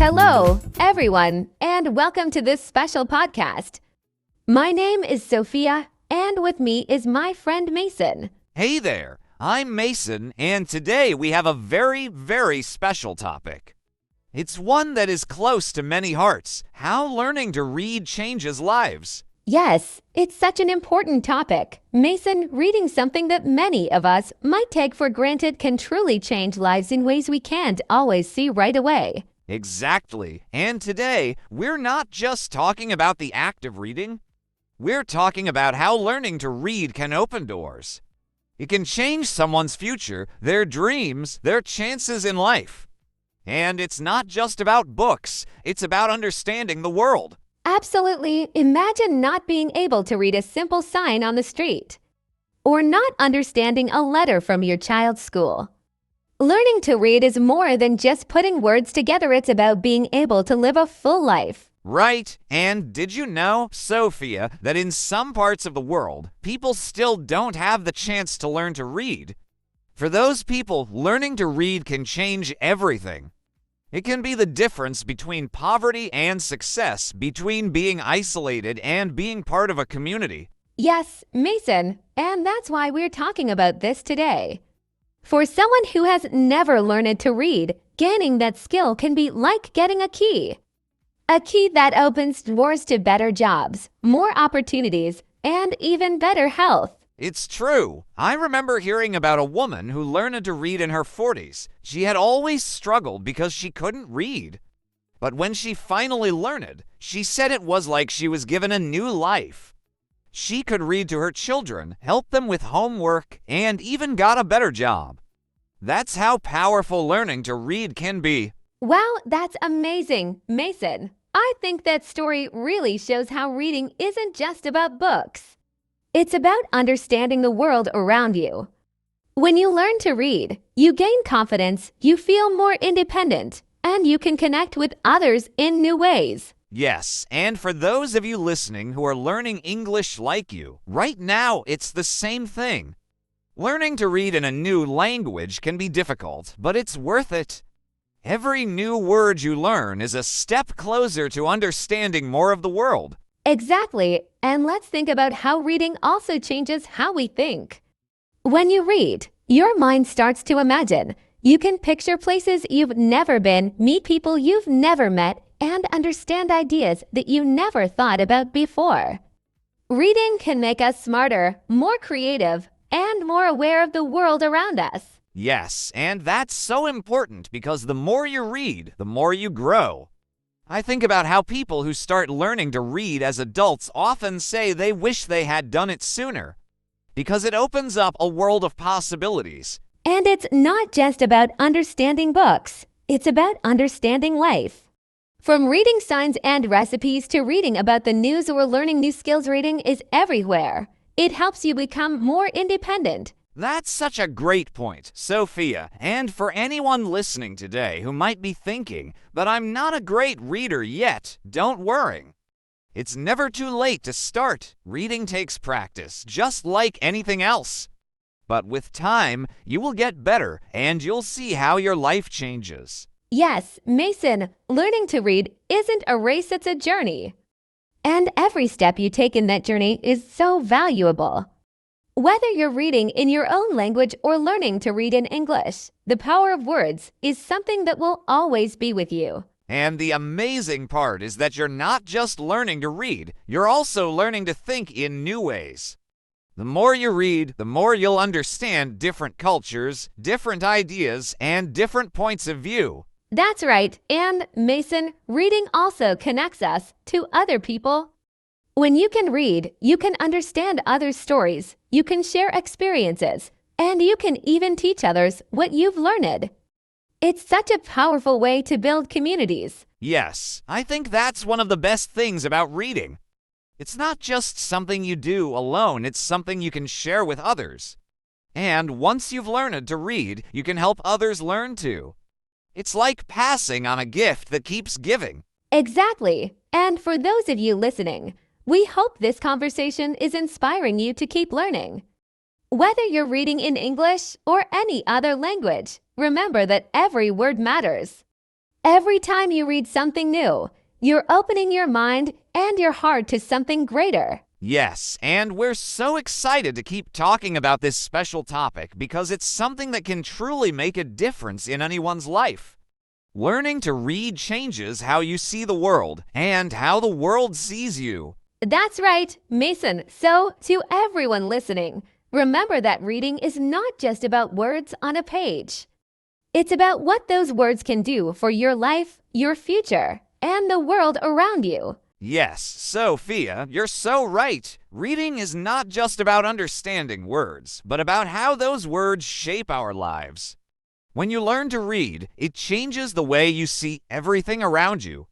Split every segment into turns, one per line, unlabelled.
Hello, everyone, and welcome to this special podcast. My name is Sophia, and with me is my friend Mason.
Hey there, I'm Mason, and today we have a very, very special topic. It's one that is close to many hearts: how learning to read changes lives.
Yes, it's such an important topic. Mason, reading something that many of us might take for granted can truly change lives in ways we can't always see right away.
Exactly, and today we're not just talking about the act of reading. We're talking about how learning to read can open doors. It can change someone's future, their dreams, their chances in life. And it's not just about books, it's about understanding the world.
Absolutely. Imagine not being able to read a simple sign on the street, or not understanding a letter from your child's school. Learning to read is more than just putting words together. It's about being able to live a full life.
Right, and did you know, Sophia, that in some parts of the world, people still don't have the chance to learn to read? For those people, learning to read can change everything. It can be the difference between poverty and success, between being isolated and being part of a community.
Yes, Mason, and that's why we're talking about this today. For someone who has never learned to read, gaining that skill can be like getting a key. A key that opens doors to better jobs, more opportunities, and even better health.
It's true. I remember hearing about a woman who learned to read in her 40s. She had always struggled because she couldn't read. But when she finally learned, she said it was like she was given a new life. She could read to her children, help them with homework, and even got a better job. That's how powerful learning to read can be.
Wow, that's amazing, Mason. I think that story really shows how reading isn't just about books. It's about understanding the world around you. When you learn to read, you gain confidence, you feel more independent, and you can connect with others in new ways.
Yes, and for those of you listening who are learning English like you, right now it's the same thing. Learning to read in a new language can be difficult, but it's worth it. Every new word you learn is a step closer to understanding more of the world.
Exactly, and let's think about how reading also changes how we think. When you read, your mind starts to imagine. You can picture places you've never been, meet people you've never met, and understand ideas that you never thought about before. Reading can make us smarter, more creative, and more aware of the world around us.
Yes, and that's so important because the more you read, the more you grow. I think about how people who start learning to read as adults often say they wish they had done it sooner, because it opens up a world of possibilities.
And it's not just about understanding books, it's about understanding life. From reading signs and recipes to reading about the news or learning new skills, reading is everywhere. It helps you become more independent.
That's such a great point, Sophia. And for anyone listening today who might be thinking, but I'm not a great reader yet, don't worry. It's never too late to start. Reading takes practice, just like anything else. But with time, you will get better and you'll see how your life changes.
Yes, Mason, learning to read isn't a race, it's a journey. And every step you take in that journey is so valuable. Whether you're reading in your own language or learning to read in English, the power of words is something that will always be with you.
And the amazing part is that you're not just learning to read, you're also learning to think in new ways. The more you read, the more you'll understand different cultures, different ideas, and different points of view.
That's right. And Mason, reading also connects us to other people. When you can read, you can understand others' stories, you can share experiences, and you can even teach others what you've learned. It's such a powerful way to build communities.
Yes, I think that's one of the best things about reading. It's not just something you do alone, it's something you can share with others. And once you've learned to read, you can help others learn too. It's like passing on a gift that keeps giving.
Exactly. And for those of you listening, we hope this conversation is inspiring you to keep learning. Whether you're reading in English or any other language, remember that every word matters. Every time you read something new, you're opening your mind and your heart to something greater.
Yes, and we're so excited to keep talking about this special topic because it's something that can truly make a difference in anyone's life. Learning to read changes how you see the world and how the world sees you.
That's right, Mason. So, to everyone listening, remember that reading is not just about words on a page. It's about what those words can do for your life, your future, and the world around you.
Yes, Sophia, you're so right. Reading is not just about understanding words, but about how those words shape our lives. When you learn to read, it changes the way you see everything around you.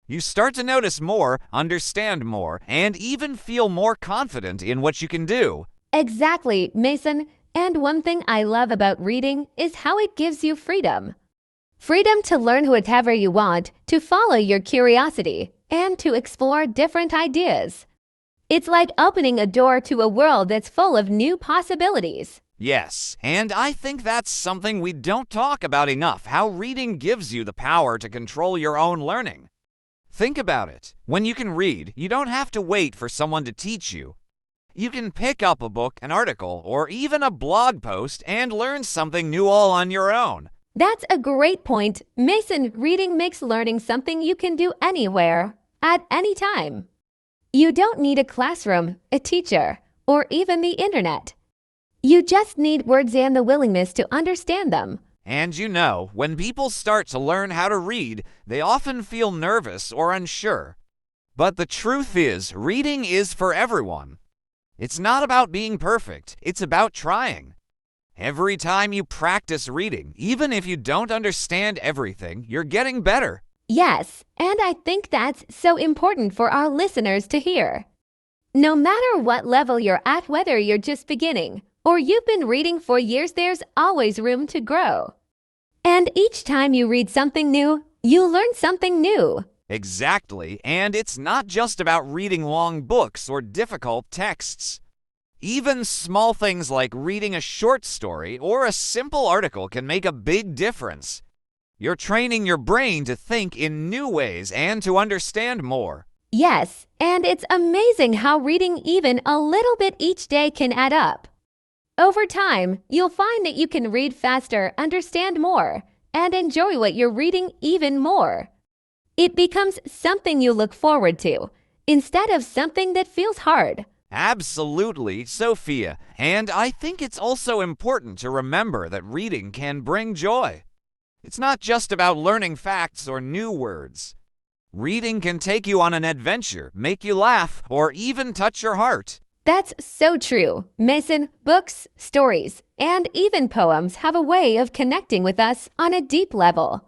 You start to notice more, understand more, and even feel more confident in what you can do.
Exactly, Mason. And one thing I love about reading is how it gives you freedom. Freedom to learn whatever you want, to follow your curiosity, and to explore different ideas. It's like opening a door to a world that's full of new possibilities.
Yes, and I think that's something we don't talk about enough, how reading gives you the power to control your own learning. Think about it. When you can read, you don't have to wait for someone to teach you. You can pick up a book, an article, or even a blog post and learn something new all on your own.
That's a great point. Mason, reading makes learning something you can do anywhere, at any time. You don't need a classroom, a teacher, or even the internet. You just need words and the willingness to understand them.
And you know, when people start to learn how to read, they often feel nervous or unsure. But the truth is, reading is for everyone. It's not about being perfect, it's about trying. Every time you practice reading, even if you don't understand everything, you're getting better.
Yes, and I think that's so important for our listeners to hear. No matter what level you're at, whether you're just beginning or you've been reading for years, there's always room to grow. And each time you read something new, you learn something new.
Exactly, and it's not just about reading long books or difficult texts. Even small things like reading a short story or a simple article can make a big difference. You're training your brain to think in new ways and to understand more.
Yes, and it's amazing how reading even a little bit each day can add up. Over time, you'll find that you can read faster, understand more, and enjoy what you're reading even more. It becomes something you look forward to, instead of something that feels hard.
Absolutely, Sophia. And I think it's also important to remember that reading can bring joy. It's not just about learning facts or new words. Reading can take you on an adventure, make you laugh, or even touch your heart.
That's so true. Mason, books, stories, and even poems have a way of connecting with us on a deep level.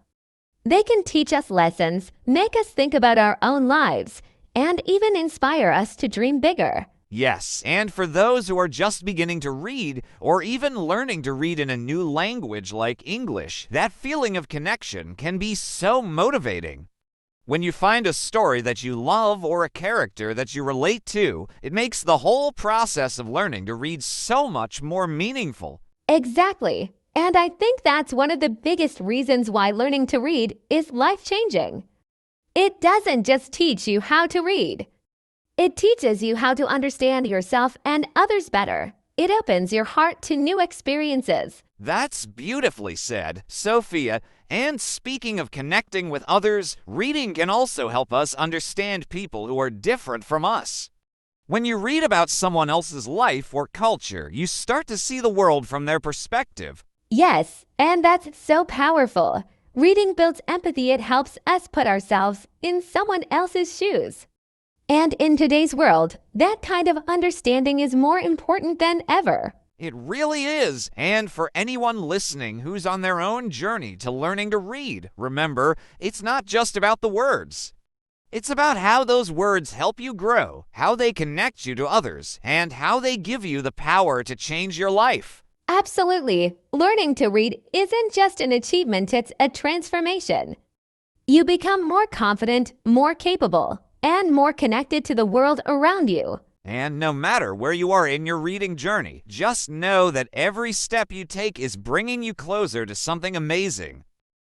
They can teach us lessons, make us think about our own lives, and even inspire us to dream bigger.
Yes, and for those who are just beginning to read, or even learning to read in a new language like English, that feeling of connection can be so motivating. When you find a story that you love or a character that you relate to, it makes the whole process of learning to read so much more meaningful.
Exactly. And I think that's one of the biggest reasons why learning to read is life-changing. It doesn't just teach you how to read. It teaches you how to understand yourself and others better. It opens your heart to new experiences.
That's beautifully said, Sophia. And speaking of connecting with others, reading can also help us understand people who are different from us. When you read about someone else's life or culture, you start to see the world from their perspective.
Yes, and that's so powerful. Reading builds empathy. It helps us put ourselves in someone else's shoes. And in today's world, that kind of understanding is more important than ever.
It really is. And for anyone listening who's on their own journey to learning to read, remember, it's not just about the words. It's about how those words help you grow, how they connect you to others, and how they give you the power to change your life.
Absolutely. Learning to read isn't just an achievement, it's a transformation. You become more confident, more capable, and more connected to the world around you.
And no matter where you are in your reading journey, just know that every step you take is bringing you closer to something amazing.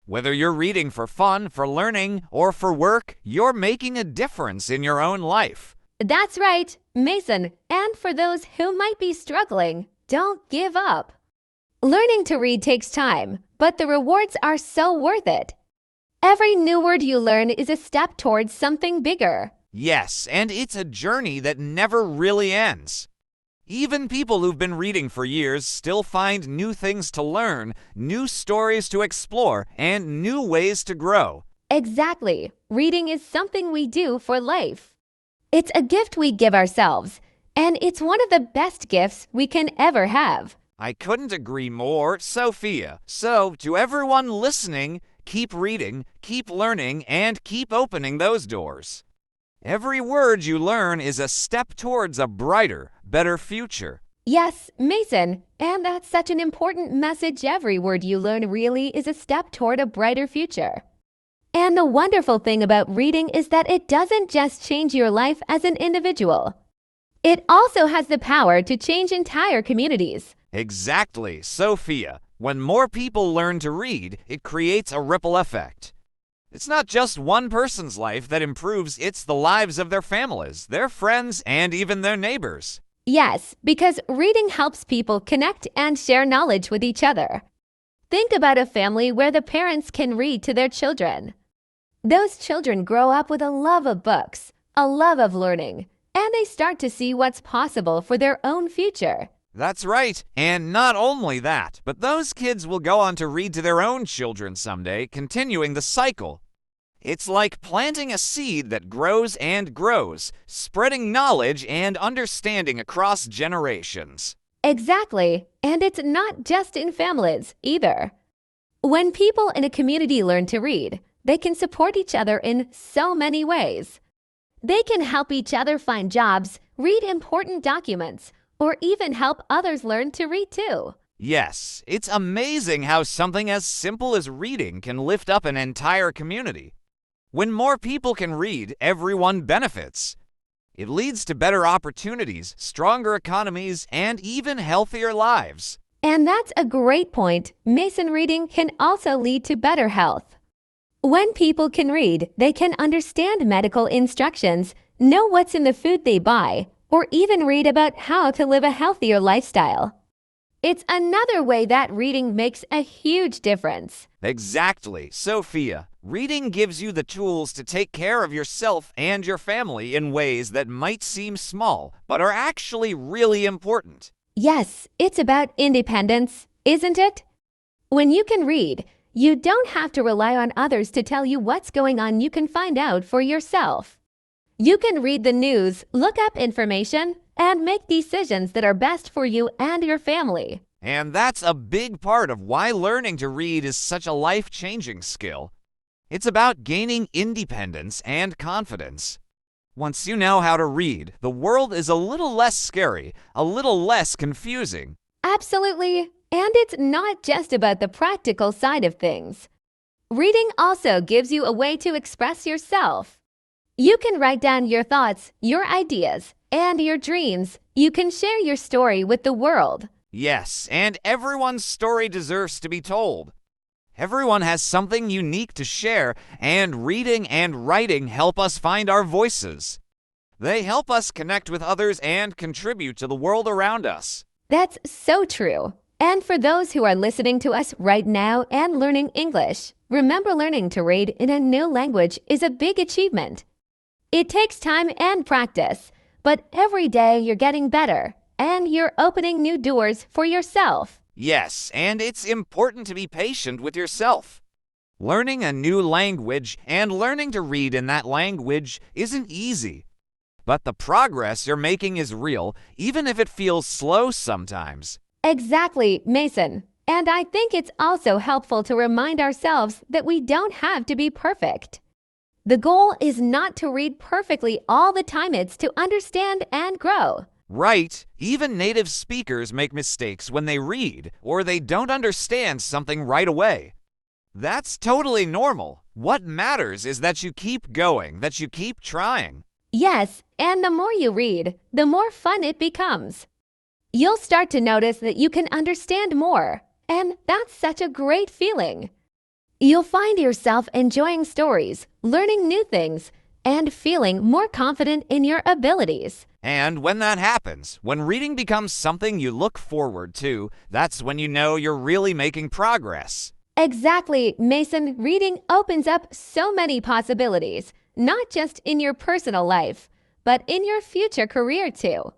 Whether you're reading for fun, for learning, or for work, you're making a difference in your own life.
That's right, Mason. And for those who might be struggling, don't give up. Learning to read takes time, but the rewards are so worth it. Every new word you learn is a step towards something bigger.
Yes, and it's a journey that never really ends. Even people who've been reading for years still find new things to learn, new stories to explore, and new ways to grow.
Exactly. Reading is something we do for life. It's a gift we give ourselves, and it's one of the best gifts we can ever have.
I couldn't agree more, Sophia. So, to everyone listening, keep reading, keep learning, and keep opening those doors. Every word you learn is a step towards a brighter, better future.
Yes, Mason, and that's such an important message. Every word you learn really is a step toward a brighter future. And the wonderful thing about reading is that it doesn't just change your life as an individual. It also has the power to change entire communities.
Exactly, Sophia. When more people learn to read, it creates a ripple effect. It's not just one person's life that improves, it's the lives of their families, their friends, and even their neighbors.
Yes, because reading helps people connect and share knowledge with each other. Think about a family where the parents can read to their children. Those children grow up with a love of books, a love of learning, and they start to see what's possible for their own future.
That's right. And not only that, but those kids will go on to read to their own children someday, continuing the cycle. It's like planting a seed that grows and grows, spreading knowledge and understanding across generations.
Exactly, and it's not just in families either. When people in a community learn to read, they can support each other in so many ways. They can help each other find jobs, read important documents, or even help others learn to read too.
Yes, it's amazing how something as simple as reading can lift up an entire community. When more people can read, everyone benefits. It leads to better opportunities, stronger economies, and even healthier lives.
And that's a great point. Mason, reading can also lead to better health. When people can read, they can understand medical instructions, know what's in the food they buy, or even read about how to live a healthier lifestyle. It's another way that reading makes a huge difference.
Exactly, Sophia. Reading gives you the tools to take care of yourself and your family in ways that might seem small, but are actually really important.
Yes, it's about independence, isn't it? When you can read, you don't have to rely on others to tell you what's going on. You can find out for yourself. You can read the news, look up information, and make decisions that are best for you and your family.
And that's a big part of why learning to read is such a life-changing skill. It's about gaining independence and confidence. Once you know how to read, the world is a little less scary, a little less confusing.
Absolutely. And it's not just about the practical side of things. Reading also gives you a way to express yourself. You can write down your thoughts, your ideas, and your dreams. You can share your story with the world.
Yes, and everyone's story deserves to be told. Everyone has something unique to share, and reading and writing help us find our voices. They help us connect with others and contribute to the world around us.
That's so true. And for those who are listening to us right now and learning English, remember, learning to read in a new language is a big achievement. It takes time and practice, but every day you're getting better and you're opening new doors for yourself.
Yes, and it's important to be patient with yourself. Learning a new language and learning to read in that language isn't easy. But the progress you're making is real, even if it feels slow sometimes.
Exactly, Mason. And I think it's also helpful to remind ourselves that we don't have to be perfect. The goal is not to read perfectly all the time, it's to understand and grow.
Right. Even native speakers make mistakes when they read, or they don't understand something right away. That's totally normal. What matters is that you keep going, that you keep trying.
Yes, and the more you read, the more fun it becomes. You'll start to notice that you can understand more, and that's such a great feeling. You'll find yourself enjoying stories, learning new things, and feeling more confident in your abilities.
And when that happens, when reading becomes something you look forward to, that's when you know you're really making progress.
Exactly, Mason. Reading opens up so many possibilities, not just in your personal life, but in your future career too.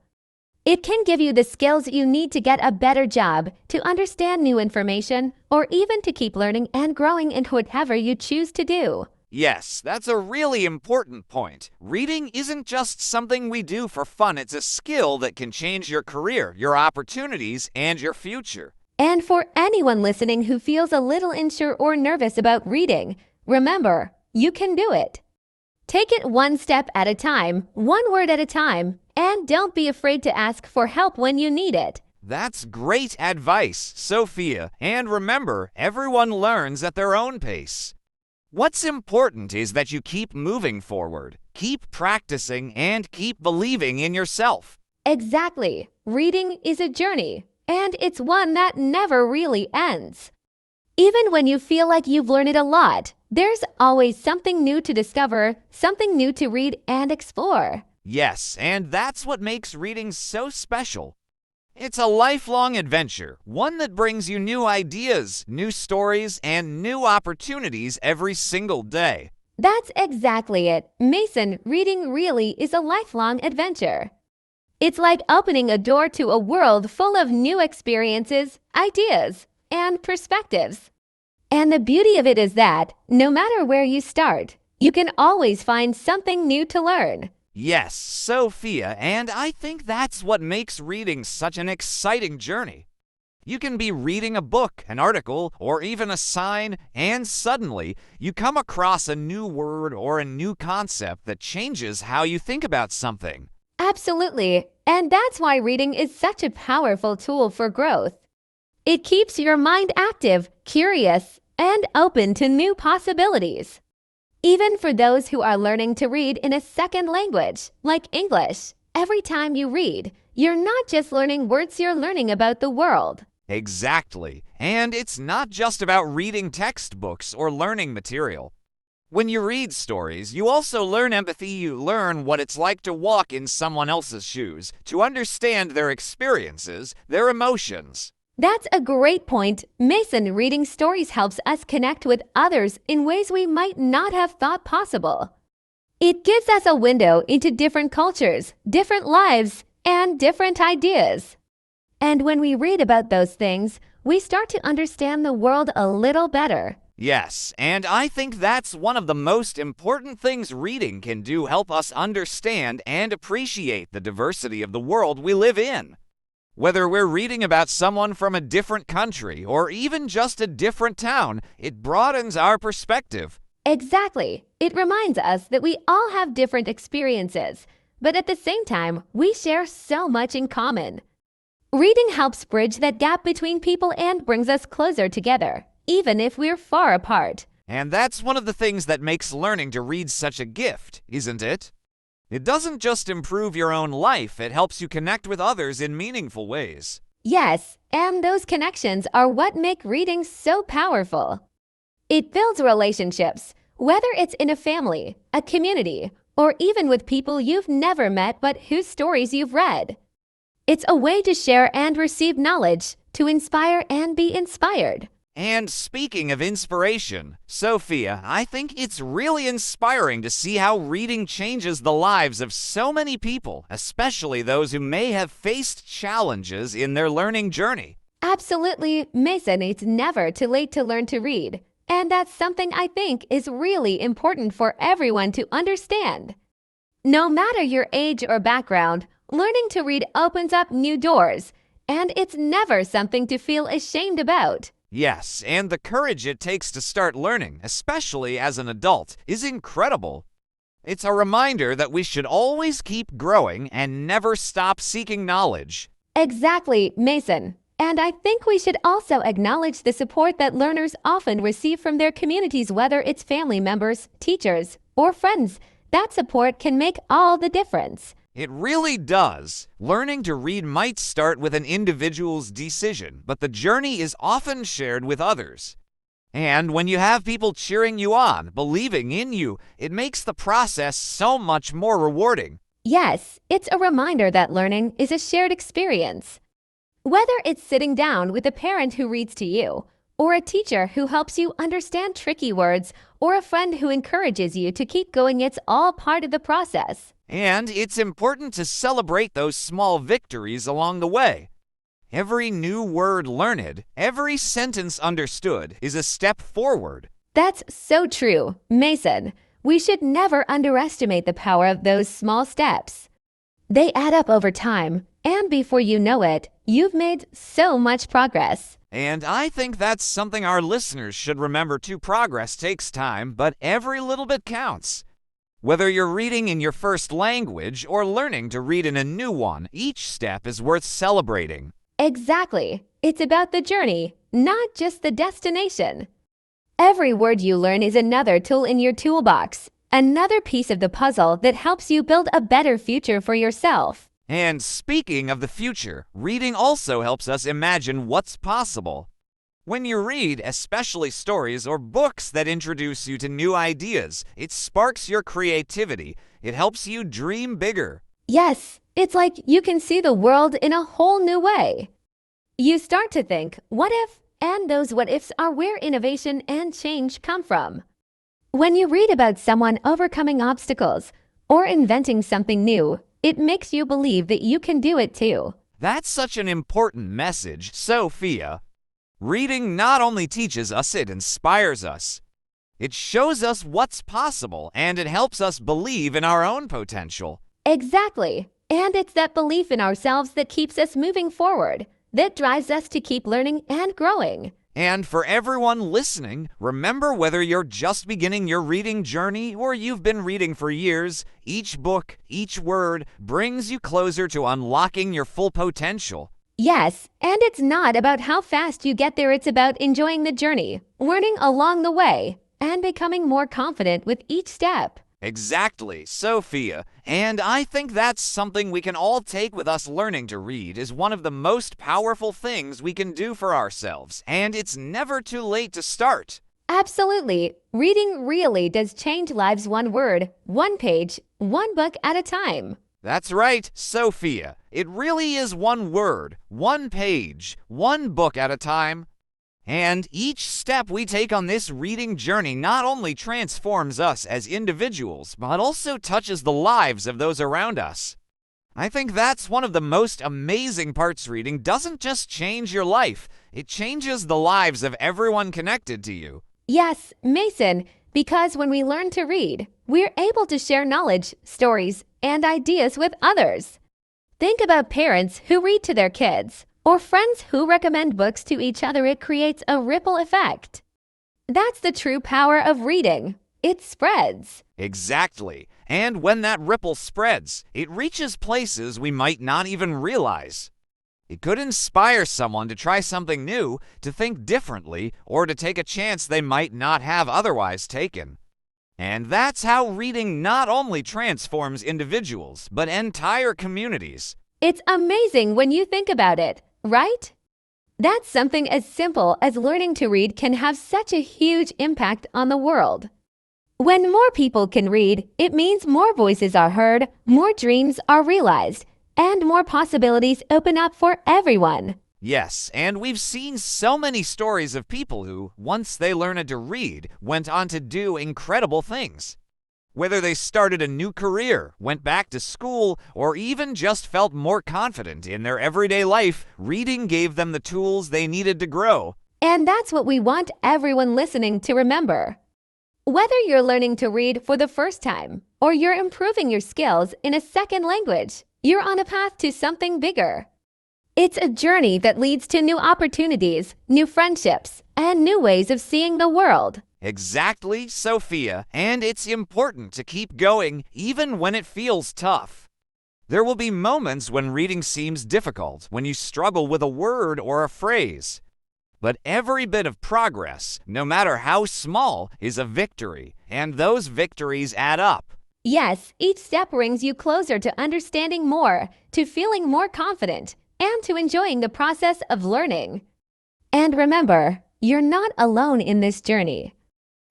It can give you the skills you need to get a better job, to understand new information, or even to keep learning and growing in whatever you choose to do.
Yes, that's a really important point. Reading isn't just something we do for fun, it's a skill that can change your career, your opportunities, and your future.
And for anyone listening who feels a little unsure or nervous about reading, remember, you can do it. Take it one step at a time, one word at a time, and don't be afraid to ask for help when you need it.
That's great advice, Sophia. And remember, everyone learns at their own pace. What's important is that you keep moving forward, keep practicing, and keep believing in yourself.
Exactly. Reading is a journey, and it's one that never really ends. Even when you feel like you've learned a lot, there's always something new to discover, something new to read and explore.
Yes, and that's what makes reading so special. It's a lifelong adventure, one that brings you new ideas, new stories, and new opportunities every single day.
That's exactly it. Mason, reading really is a lifelong adventure. It's like opening a door to a world full of new experiences, ideas, and perspectives. And the beauty of it is that, no matter where you start, you can always find something new to learn.
Yes, Sophia, and I think that's what makes reading such an exciting journey. You can be reading a book, an article, or even a sign, and suddenly you come across a new word or a new concept that changes how you think about something.
Absolutely, and that's why reading is such a powerful tool for growth. It keeps your mind active, curious, and open to new possibilities. Even for those who are learning to read in a second language, like English, every time you read, you're not just learning words, you're learning about the world.
Exactly. And it's not just about reading textbooks or learning material. When you read stories, you also learn empathy. You learn what it's like to walk in someone else's shoes, to understand their experiences, their emotions.
That's a great point. Mason, reading stories helps us connect with others in ways we might not have thought possible. It gives us a window into different cultures, different lives, and different ideas. And when we read about those things, we start to understand the world a little better.
Yes, and I think that's one of the most important things reading can do, help us understand and appreciate the diversity of the world we live in. Whether we're reading about someone from a different country or even just a different town, it broadens our perspective.
Exactly. It reminds us that we all have different experiences, but at the same time, we share so much in common. Reading helps bridge that gap between people and brings us closer together, even if we're far apart.
And that's one of the things that makes learning to read such a gift, isn't it? It doesn't just improve your own life, it helps you connect with others in meaningful ways.
Yes, and those connections are what make reading so powerful. It builds relationships, whether it's in a family, a community, or even with people you've never met but whose stories you've read. It's a way to share and receive knowledge, to inspire and be inspired.
And speaking of inspiration, Sophia, I think it's really inspiring to see how reading changes the lives of so many people, especially those who may have faced challenges in their learning journey.
Absolutely, Mason, it's never too late to learn to read. And that's something I think is really important for everyone to understand. No matter your age or background, learning to read opens up new doors, and it's never something to feel ashamed about.
Yes, and the courage it takes to start learning, especially as an adult, is incredible. It's a reminder that we should always keep growing and never stop seeking knowledge.
Exactly, Mason. And I think we should also acknowledge the support that learners often receive from their communities, whether it's family members, teachers, or friends. That support can make all the difference.
It really does. Learning to read might start with an individual's decision, but the journey is often shared with others. And when you have people cheering you on, believing in you, it makes the process so much more rewarding.
Yes, it's a reminder that learning is a shared experience. Whether it's sitting down with a parent who reads to you, or a teacher who helps you understand tricky words, or a friend who encourages you to keep going, it's all part of the process.
And it's important to celebrate those small victories along the way. Every new word learned, every sentence understood is a step forward.
That's so true, Mason. We should never underestimate the power of those small steps. They add up over time, and before you know it, you've made so much progress.
And I think that's something our listeners should remember too. Progress takes time, but every little bit counts. Whether you're reading in your first language or learning to read in a new one, each step is worth celebrating.
Exactly. It's about the journey, not just the destination. Every word you learn is another tool in your toolbox, another piece of the puzzle that helps you build a better future for yourself.
And speaking of the future, reading also helps us imagine what's possible. When you read, especially stories or books that introduce you to new ideas, it sparks your creativity. It helps you dream bigger.
Yes, it's like you can see the world in a whole new way. You start to think, what if? And those what ifs are where innovation and change come from. When you read about someone overcoming obstacles or inventing something new, it makes you believe that you can do it too.
That's such an important message, Sophia. Reading not only teaches us, it inspires us. It shows us what's possible, and it helps us believe in our own potential.
Exactly. And it's that belief in ourselves that keeps us moving forward, that drives us to keep learning and growing.
And for everyone listening, remember, whether you're just beginning your reading journey or you've been reading for years, each book, each word brings you closer to unlocking your full potential.
Yes, and it's not about how fast you get there, it's about enjoying the journey, learning along the way, and becoming more confident with each step.
Exactly, Sophia. And I think that's something we can all take with us. Learning to read is one of the most powerful things we can do for ourselves, and it's never too late to start.
Absolutely. Reading really does change lives, one word, one page, one book at a time.
That's right, Sophia. It really is one word, one page, one book at a time. And each step we take on this reading journey not only transforms us as individuals, but also touches the lives of those around us. I think that's one of the most amazing parts. Reading doesn't just change your life, it changes the lives of everyone connected to you.
Yes, Mason, because when we learn to read, we're able to share knowledge, stories, and ideas with others. Think about parents who read to their kids, or friends who recommend books to each other. It creates a ripple effect. That's the true power of reading. It spreads.
Exactly. And when that ripple spreads, it reaches places we might not even realize. It could inspire someone to try something new, to think differently, or to take a chance they might not have otherwise taken. And that's how reading not only transforms individuals, but entire communities.
It's amazing when you think about it, right? That's something as simple as learning to read can have such a huge impact on the world. When more people can read, it means more voices are heard, more dreams are realized, and more possibilities open up for everyone.
Yes, and we've seen so many stories of people who, once they learned to read, went on to do incredible things. Whether they started a new career, went back to school, or even just felt more confident in their everyday life, reading gave them the tools they needed to grow.
And that's what we want everyone listening to remember. Whether you're learning to read for the first time, or you're improving your skills in a second language, you're on a path to something bigger. It's a journey that leads to new opportunities, new friendships, and new ways of seeing the world.
Exactly, Sophia, and it's important to keep going even when it feels tough. There will be moments when reading seems difficult, when you struggle with a word or a phrase. But every bit of progress, no matter how small, is a victory, and those victories add up.
Yes, each step brings you closer to understanding more, to feeling more confident, and to enjoying the process of learning. And remember, you're not alone in this journey.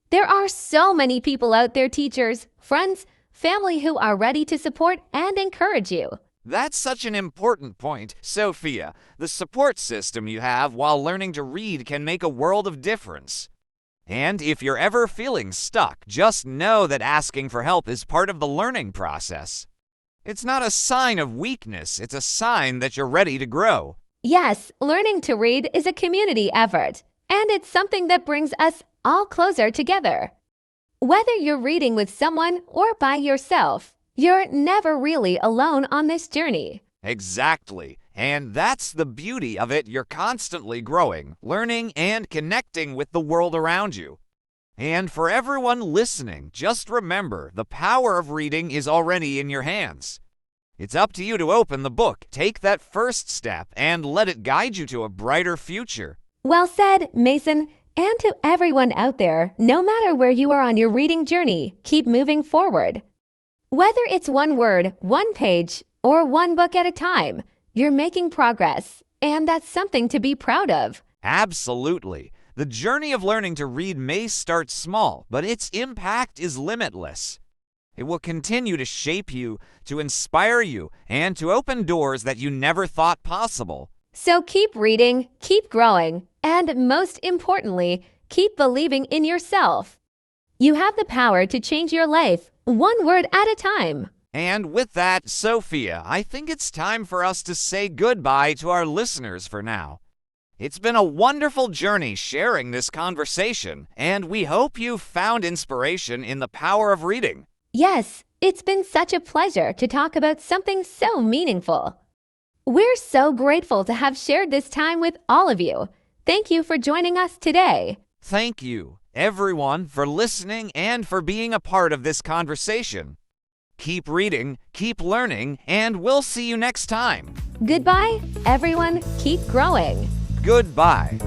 There are so many people out there, teachers, friends, family who are ready to support and encourage you.
That's such an important point, Sophia. The support system you have while learning to read can make a world of difference. And if you're ever feeling stuck, just know that asking for help is part of the learning process. It's not a sign of weakness, it's a sign that you're ready to grow.
Yes, learning to read is a community effort, and it's something that brings us all closer together. Whether you're reading with someone or by yourself, you're never really alone on this journey.
Exactly. And that's the beauty of it. You're constantly growing, learning, and connecting with the world around you. And for everyone listening, just remember the power of reading is already in your hands. It's up to you to open the book, take that first step, and let it guide you to a brighter future.
Well said, Mason. And to everyone out there, no matter where you are on your reading journey, keep moving forward. Whether it's one word, one page, or one book at a time, you're making progress, and that's something to be proud of.
Absolutely. The journey of learning to read may start small, but its impact is limitless. It will continue to shape you, to inspire you, and to open doors that you never thought possible.
So keep reading, keep growing, and most importantly, keep believing in yourself. You have the power to change your life, one word at a time.
And with that, Sophia, I think it's time for us to say goodbye to our listeners for now. It's been a wonderful journey sharing this conversation, and we hope you found inspiration in the power of reading.
Yes, it's been such a pleasure to talk about something so meaningful. We're so grateful to have shared this time with all of you. Thank you for joining us today.
Thank you, everyone, for listening and for being a part of this conversation. Keep reading, keep learning, and we'll see you next time.
Goodbye, everyone. Keep growing.
Goodbye.